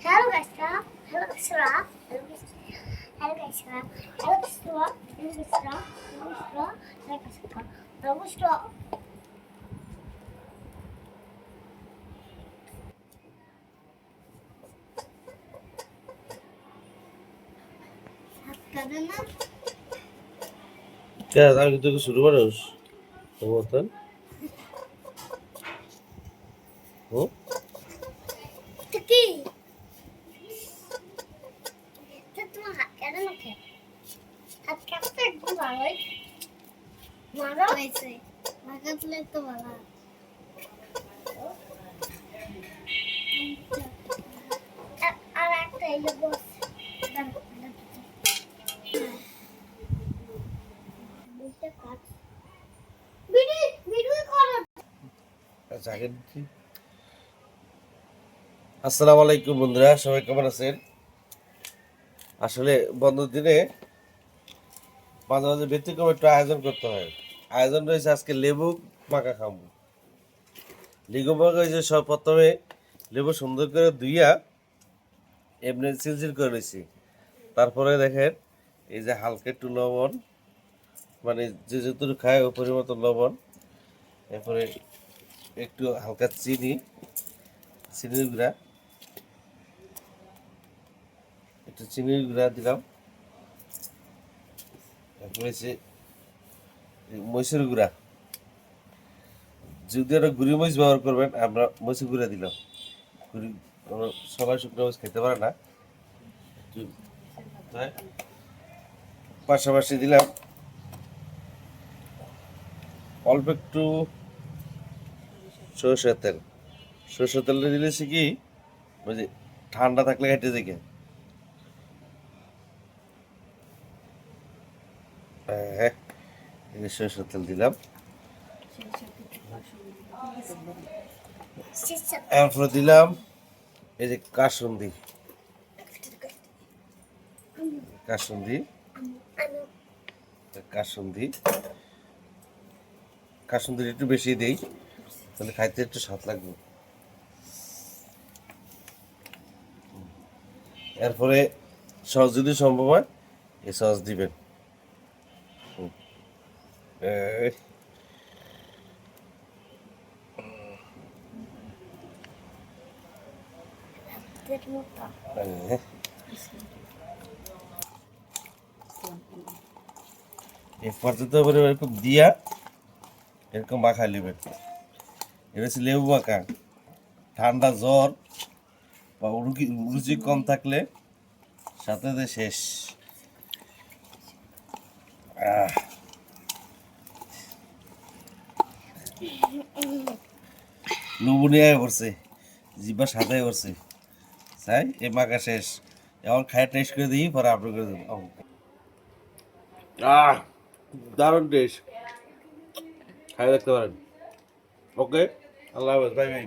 Hello guys, hello guys, hello guys, hello guys, hello guys, hello guys, hello guys, Ya, aku tuh kesurupan harus. Kemudian, oh, Teki, তোমার হাত কেন মুখে হাত কাটতে একদম ভালোই মারা হয়েছে লাগাতলে তো ভালো আর একটা এলো বস আসসালামু আলাইকুম বন্ধুরা, সবাই কেমন আছেন? আসলে বন্ধুর দিনে মাঝে মাঝে ব্যতিক্রম একটু আয়োজন করতে হয়। আয়োজন রয়েছে আজকে লেবু মাখা খাবো। লেবু মাখা হয়েছে সব প্রথমে লেবু সুন্দর করে ধুইয়া এমনি চিলচিল করে নিয়েছি। তারপরে দেখেন এই যে হালকা একটু লবণ, মানে যে যতটুকু খায় ওই পরিমতো লবণ, এরপরে একটু হালকা চিনির গুঁড়া, একটু চিনির গুঁড়া দিলাম। তারপরে হচ্ছে মরিচের গুঁড়া, যদি ওরা গুঁড়ি মরিচ ব্যবহার করবেন, আমরা মরিচের গুঁড়া দিলাম। গুঁড়ি সবাই শুকনো মরিচ খেতে পারে না, তাই পাশাপাশি দিলাম অল্প একটু সরষের তেল। সরষের তেলটা দিলেছি কি, ওই যে ঠান্ডা থাকলে হেঁটে দেখে হ্যাঁ, এই যে সরষের তেল দিলাম। এরপরে দিলাম এই যে কাসুন্দি, কাসুন্দি কাসুন্দি কাসুন্দি একটু বেশি দেই, তাহলে খাইতে একটু স্বাদ লাগবে। এরপরে সস যদি সম্ভব হয় এই সস দিবেন। এই পর্যন্ত এরকম দিয়া এরকম মাখা নেবেন। এটা হচ্ছে লেবু মাখা। ঠান্ডা জ্বর বা রুচি কম থাকলে সাথে শেষ। লুবুনিয়া করছে, জিব্বা সাথে করছে, তাই এই মাখা শেষ। এখন খাই টেস্ট করে দিই, পরে আপলোড করে দেবো। দারুণ টেস্ট, খাই দেখতে পারেন। ওকে, আল্লাহ হাফেজ, বাই বাই।